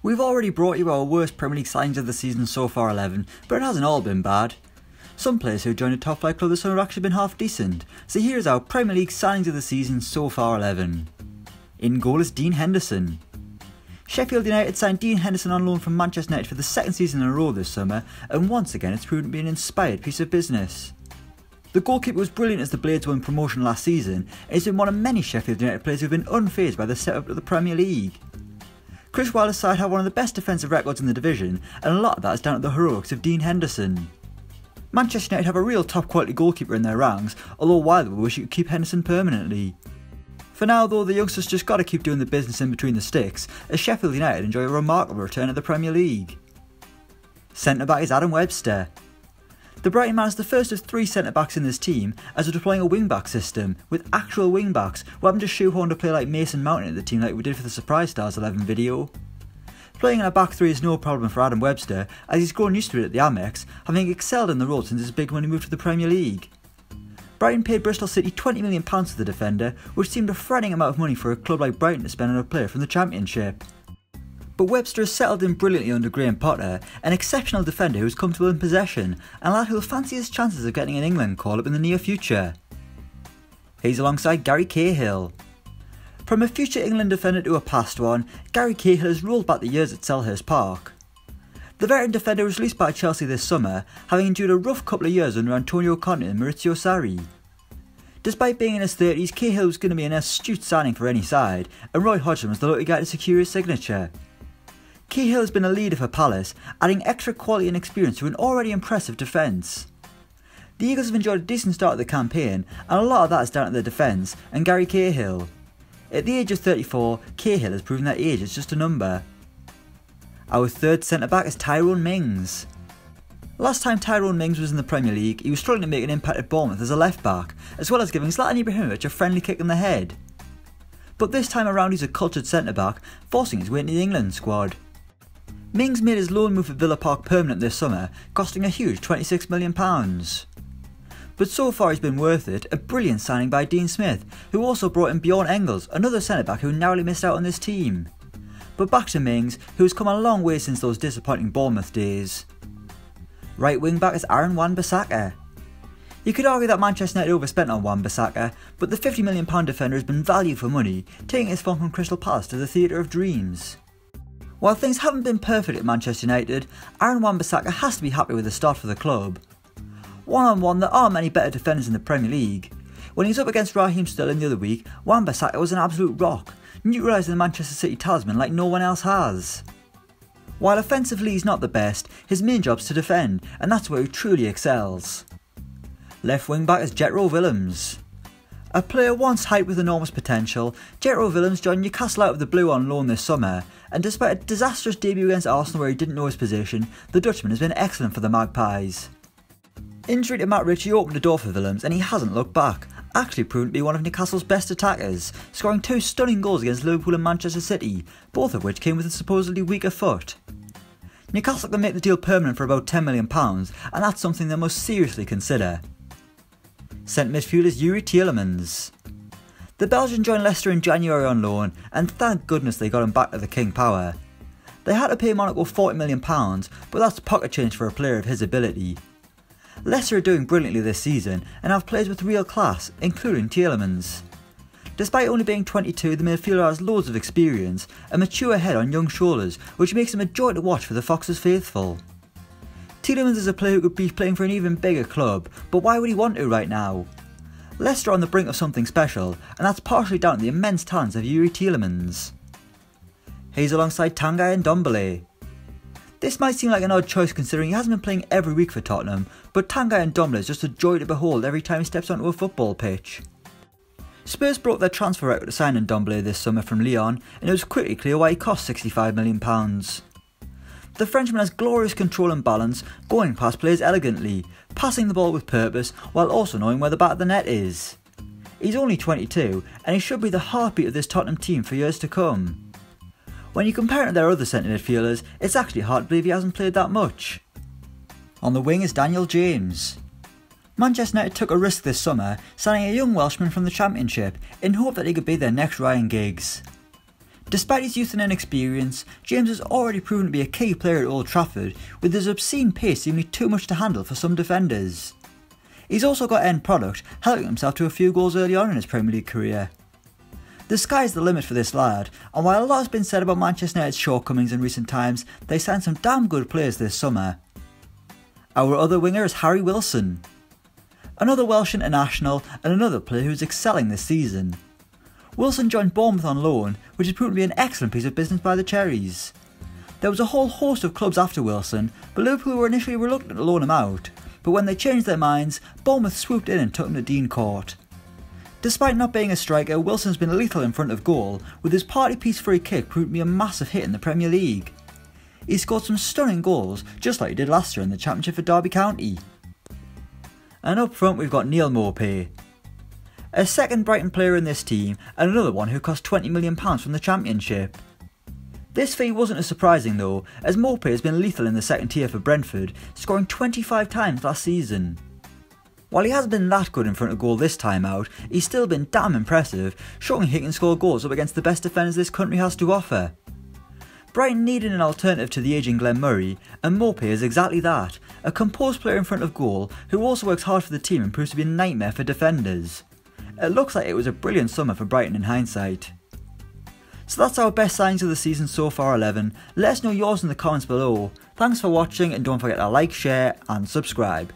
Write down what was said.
We've already brought you our worst Premier League signings of the season so far 11, but it hasn't all been bad. Some players who joined a top flight club this summer have actually been half decent, so here's our Premier League signings of the season so far 11. In goal is Dean Henderson. Sheffield United signed Dean Henderson on loan from Manchester United for the second season in a row this summer, and once again it's proven to be an inspired piece of business. The goalkeeper was brilliant as the Blades won promotion last season, and he's been one of many Sheffield United players who have been unfazed by the setup of the Premier League. Chris Wilder's side have one of the best defensive records in the division, and a lot of that is down to the heroics of Dean Henderson. Manchester United have a real top quality goalkeeper in their ranks, although Wilder will wish he could keep Henderson permanently. For now though, the youngsters just got to keep doing the business in between the sticks, as Sheffield United enjoy a remarkable return to the Premier League. Centre back is Adam Webster. The Brighton man is the first of 3 centre backs in this team, as we're deploying a wing back system, with actual wing backs, who haven't just shoehorned a player like Mason Mount into the team like we did for the Surprise Stars 11 video. Playing in a back 3 is no problem for Adam Webster, as he's grown used to it at the Amex, having excelled in the role since his big money move to the Premier League. Brighton paid Bristol City £20 million for the defender, which seemed a frightening amount of money for a club like Brighton to spend on a player from the Championship. But Webster has settled in brilliantly under Graham Potter, an exceptional defender who has comfortable in possession, and a lad who will fancy his chances of getting an England call-up in the near future. He's alongside Gary Cahill. From a future England defender to a past one, Gary Cahill has rolled back the years at Selhurst Park. The veteran defender was released by Chelsea this summer, having endured a rough couple of years under Antonio Conte and Maurizio Sarri. Despite being in his 30s, Cahill was going to be an astute signing for any side, and Roy Hodgson was the lucky guy to secure his signature. Cahill has been a leader for Palace, adding extra quality and experience to an already impressive defence. The Eagles have enjoyed a decent start of the campaign, and a lot of that is down to their defence and Gary Cahill. At the age of 34, Cahill has proven that age is just a number. Our third centre back is Tyrone Mings. Last time Tyrone Mings was in the Premier League, he was struggling to make an impact at Bournemouth as a left back, as well as giving Zlatan Ibrahimovic a friendly kick in the head. But this time around he's a cultured centre back, forcing his way into the England squad. Mings made his loan move at Villa Park permanent this summer, costing a huge £26 million. But so far he's been worth it, a brilliant signing by Dean Smith, who also brought in Bjorn Engels, another centre-back who narrowly missed out on this team. But back to Mings, who has come a long way since those disappointing Bournemouth days. Right wing back is Aaron Wan-Bissaka. You could argue that Manchester United overspent on Wan-Bissaka, but the £50 million defender has been value for money, taking his form from Crystal Palace to the Theatre of Dreams. While things haven't been perfect at Manchester United, Aaron Wan-Bissaka has to be happy with the start for the club. One-on-one, there are many better defenders in the Premier League. When he was up against Raheem Sterling the other week, Wan-Bissaka was an absolute rock, neutralising the Manchester City talisman like no one else has. While offensively he's not the best, his main job's to defend, and that's where he truly excels. Left wing back is JETRO WILLEMS. A player once hyped with enormous potential, JETRO WILLEMS joined Newcastle out of the blue on loan this summer, and despite a disastrous debut against Arsenal where he didn't know his position, the Dutchman has been excellent for the Magpies. Injury to Matt Ritchie opened the door for Willems and he hasn't looked back, actually proving to be one of Newcastle's best attackers, scoring 2 stunning goals against Liverpool and Manchester City, both of which came with a supposedly weaker foot. Newcastle can make the deal permanent for about £10 million, and that's something they must seriously consider. Centre midfield is Youri Tielemans. The Belgian joined Leicester in January on loan, and thank goodness they got him back to the King Power. They had to pay Monaco £40 million, but that's pocket change for a player of his ability. Leicester are doing brilliantly this season and have players with real class, including Tielemans. Despite only being 22, the midfielder has loads of experience, a mature head on young shoulders, which makes him a joy to watch for the Foxes faithful. Tielemans is a player who could be playing for an even bigger club, but why would he want to right now? Leicester are on the brink of something special, and that's partially down to the immense talents of Youri Tielemans. He's alongside TANGUY and NDOMBELE. This might seem like an odd choice considering he hasn't been playing every week for Tottenham, but TANGUY and NDOMBELE is just a joy to behold every time he steps onto a football pitch. Spurs broke their transfer record to sign NDOMBELE this summer from Lyon, and it was quickly clear why he cost £65 million. The Frenchman has glorious control and balance, going past players elegantly, passing the ball with purpose while also knowing where the back of the net is. He's only 22 and he should be the heartbeat of this Tottenham team for years to come. When you compare him to their other centre midfielders, it's actually hard to believe he hasn't played that much. On the wing is Daniel James. Manchester United took a risk this summer, signing a young Welshman from the Championship in hope that he could be their next Ryan Giggs. Despite his youth and inexperience, James has already proven to be a key player at Old Trafford, with his obscene pace seemingly too much to handle for some defenders. He's also got end product, helping himself to a few goals early on in his Premier League career. The sky's the limit for this lad, and while a lot has been said about Manchester United's shortcomings in recent times, they signed some damn good players this summer. Our other winger is Harry Wilson, another Welsh international and another player who is excelling this season. Wilson joined Bournemouth on loan, which has proven to be an excellent piece of business by the Cherries. There was a whole host of clubs after Wilson, but Liverpool were initially reluctant to loan him out, but when they changed their minds, Bournemouth swooped in and took him to Dean Court. Despite not being a striker, Wilson's been lethal in front of goal, with his party piece free kick proving to be a massive hit in the Premier League. He scored some stunning goals, just like he did last year in the Championship for Derby County. And up front we've got Neal Maupay, a second Brighton player in this team and another one who cost £20 million from the Championship. This fee wasn't as surprising though, as Maupay has been lethal in the second tier for Brentford, scoring 25 times last season. While he hasn't been that good in front of goal this time out, he's still been damn impressive, showing he can score goals up against the best defenders this country has to offer. Brighton needed an alternative to the ageing Glenn Murray, and Maupay is exactly that, a composed player in front of goal who also works hard for the team and proves to be a nightmare for defenders. It looks like it was a brilliant summer for Brighton in hindsight. So that's our best signings of the season so far 11, let us know yours in the comments below. Thanks for watching and don't forget to like, share and subscribe.